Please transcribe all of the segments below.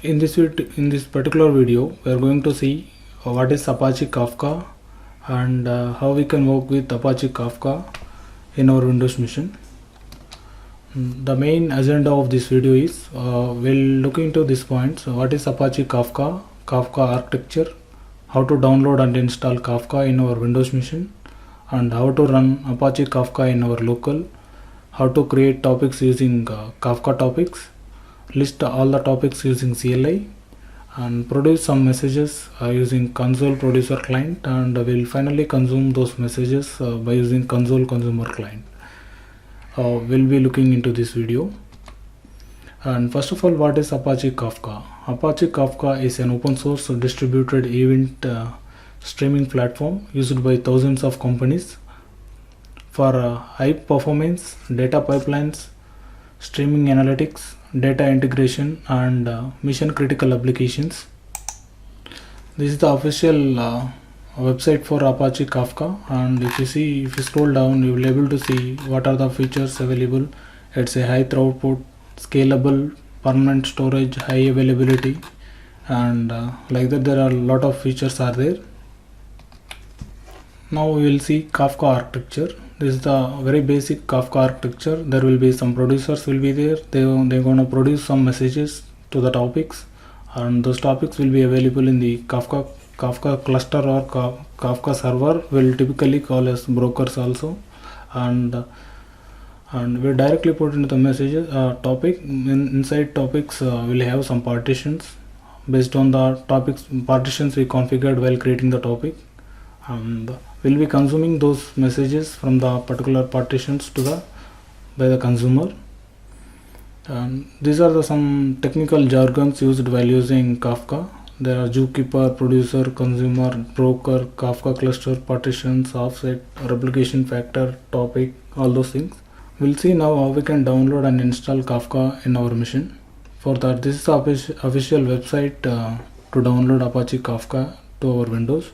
In this particular video, we are going to see what is Apache Kafka and how we can work with Apache Kafka in our Windows machine. The main agenda of this video is we'll look into these points: what is Apache Kafka, Kafka architecture, how to download and install Kafka in our Windows machine, and how to run Apache Kafka in our local, how to create topics using Kafka topics, list all the topics using CLI, and produce some messages using console producer client, and we'll finally consume those messages by using console consumer client. We'll be looking into this video. And first of all, what is Apache Kafka? Apache Kafka is an open source distributed event streaming platform used by thousands of companies for high performance data pipelines, streaming analytics, data integration, and mission critical applications. This is the official website for Apache Kafka, and if you scroll down, you will be able to see what are the features available. It's a high throughput, scalable, permanent storage, high availability, and like that there are a lot of features are there. Now we will see Kafka architecture. This is the very basic Kafka architecture. There will be some producers will be there. They're going to produce some messages to the topics, and those topics will be available in the Kafka cluster or Kafka server. Will typically call as brokers also, and we directly put into the messages topic. Inside topics we'll have some partitions based on the topics partitions we configured while creating the topic, and we'll be consuming those messages from the particular partitions by the consumer. And these are some technical jargons used while using Kafka. There are zookeeper, producer, consumer, broker, Kafka cluster, partitions, offset, replication factor, topic, all those things. We'll see now how we can download and install Kafka in our machine. For that, this is the official website to download Apache Kafka to our Windows.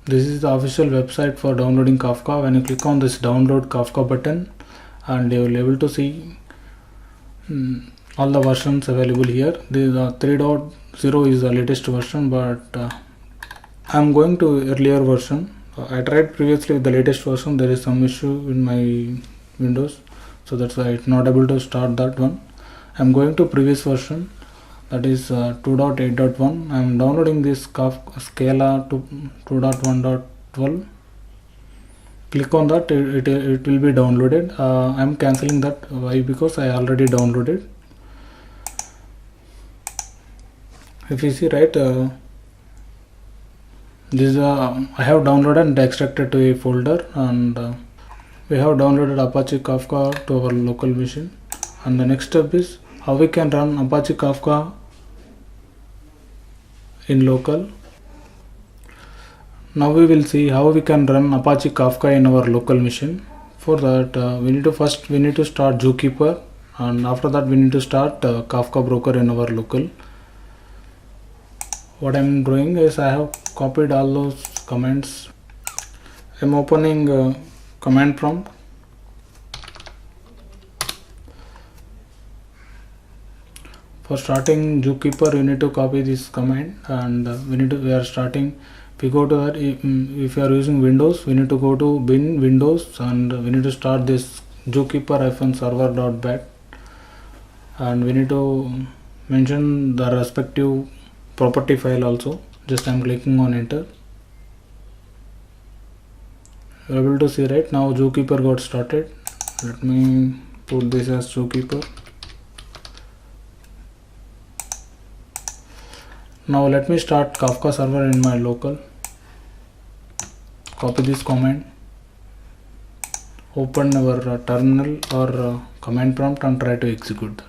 This is the official website for downloading Kafka. When you click on this download Kafka button, and you will be able to see all the versions available here. The 3.0 is the latest version, but I'm going to earlier version. I tried previously with the latest version. There is some issue in my Windows, so that's why it's not able to start that one. I'm going to previous version, that is 2.8.1. I'm downloading this Kafka Scala to 2.1.12. Click on that, it will be downloaded. I'm cancelling that. Why? Because I already downloaded. If you see, right, this I have downloaded and extracted to a folder, and we have downloaded Apache Kafka to our local machine. And the next step is how we can run Apache Kafka in local. Now we will see how we can run Apache Kafka in our local machine. For that, we need to start zookeeper, and after that we need to start Kafka broker in our local. What I'm doing is I have copied all those commands. I'm opening command prompt. For starting zookeeper, you need to copy this command, and we are starting. If you go to that, if you are using Windows, we need to go to bin Windows, and we need to start this zookeeper-server.bat, and we need to mention the respective property file also. Just I'm clicking on enter. You're able to see, right, now zookeeper got started. Let me put this as zookeeper. Now let me start Kafka server in my local. Copy this command, open our terminal or command prompt, and try to execute that.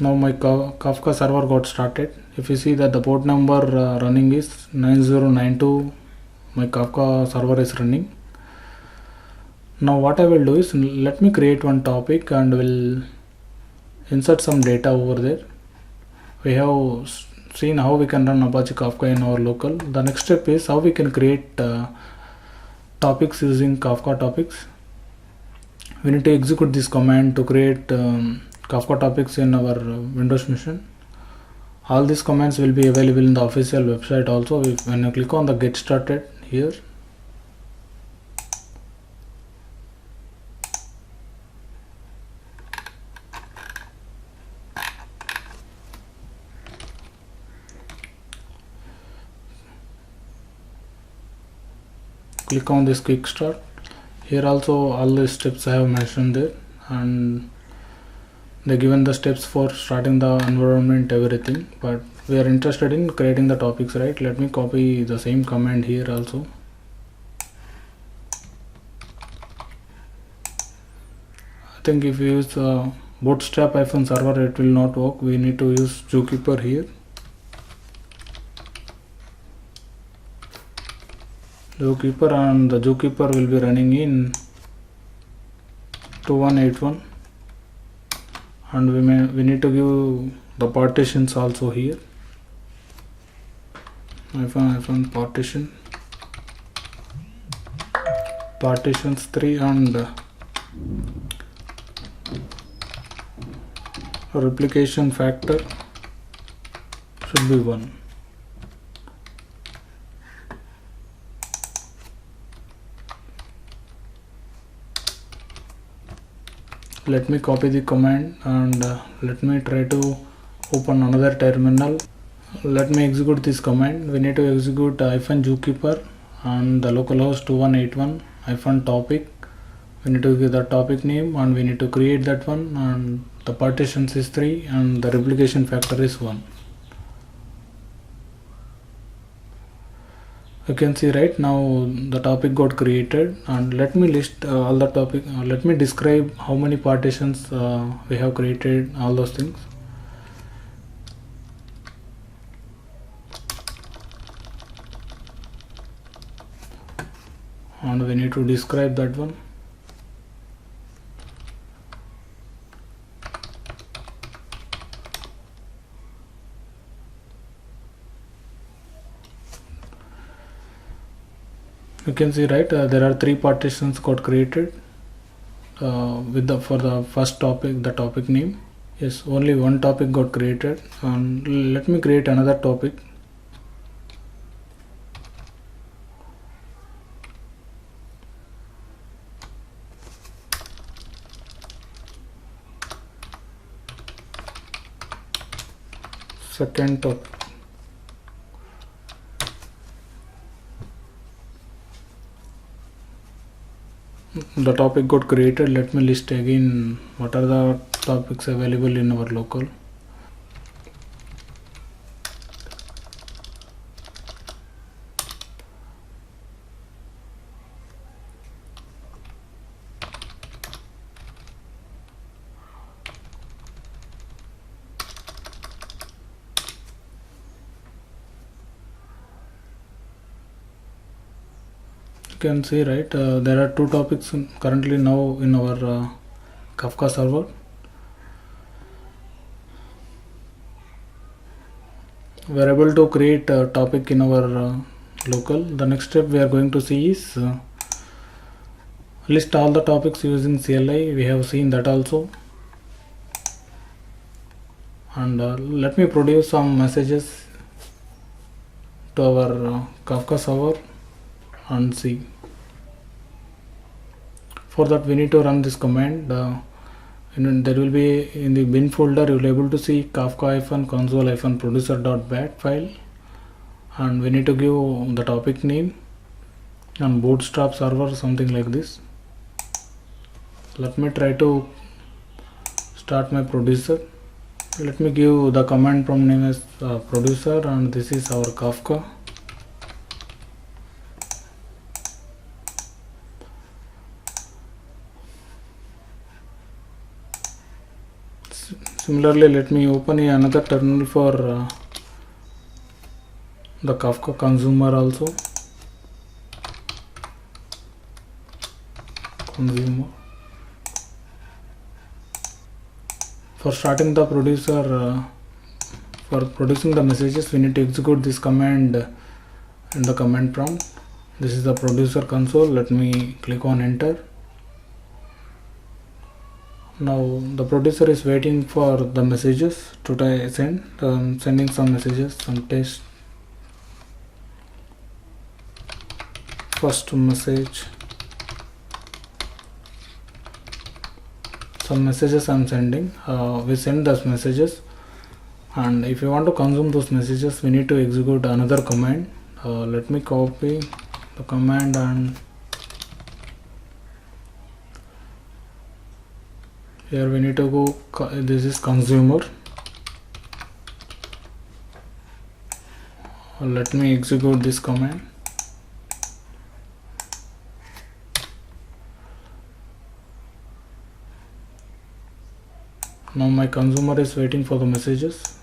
Now my Kafka server got started. If you see that the port number running is 9092, my Kafka server is running. Now what I will do is, let me create one topic and will insert some data over there. We have seen how we can run Apache Kafka in our local. The next step is how we can create topics using Kafka topics. we need to execute this command to create Kafka topics in our Windows machine. All these commands will be available in the official website also. When you click on the get started here, click on this quick start. Here also all the steps I have mentioned there, and they given the steps for starting the environment, everything, but we are interested in creating the topics, right? Let me copy the same command here also. I think if you use bootstrap-server, it will not work. We need to use Zookeeper here. Zookeeper, and the Zookeeper will be running in 2181, and we need to give the partitions also here. Partitions 3, and replication factor should be 1. Let me copy the command, and let me try to open another terminal. Let me execute this command. We need to execute -zookeeper and the localhost 2181 -topic. We need to give the topic name, and we need to create that one, and the partitions is 3, and the replication factor is 1. You can see right now the topic got created, and let me list all the topic. Let me describe how many partitions we have created, all those things. And we need to describe that one. You can see right, there are 3 partitions got created for the first topic, the topic name. Yes, only one topic got created, and let me create another topic. Second topic. The topic got created. Let me list again what are the topics available in our local. You can see right, there are 2 topics currently now in our Kafka server. We are able to create a topic in our local. The next step we are going to see is list all the topics using CLI. We have seen that also, and let me produce some messages to our Kafka server and see. For that we need to run this command, and there will be in the bin folder you will be able to see kafka-console-producer.bat file, and we need to give the topic name and bootstrap server, something like this. Let me try to start my producer. Let me give the command prompt name as producer, and this is our Kafka. Similarly, let me open another terminal for the Kafka consumer also. Consumer. For starting the producer, for producing the messages, we need to execute this command in the command prompt. This is the producer console. Let me click on enter. Now the producer is waiting for the messages to send. Sending some messages, some test. First message, some messages I'm sending. We send those messages, and if you want to consume those messages, we need to execute another command. Let me copy the command, and here we need to go, this is consumer. Let me execute this command. Now my consumer is waiting for the messages.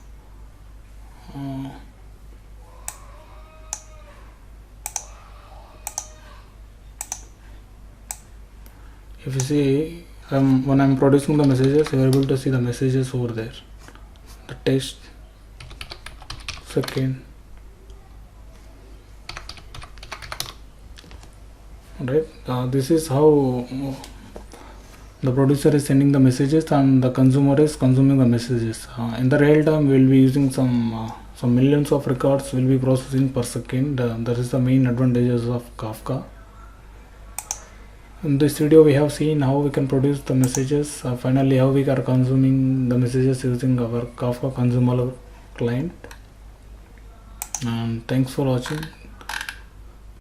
If you see, when I'm producing the messages, you are able to see the messages over there. The test, second, right? This is how the producer is sending the messages and the consumer is consuming the messages. In the real time, we will be using some millions of records will be processing per second. That is the main advantages of Kafka. In this video, we have seen how we can produce the messages. Finally, how we are consuming the messages using our Kafka consumer client. And thanks for watching.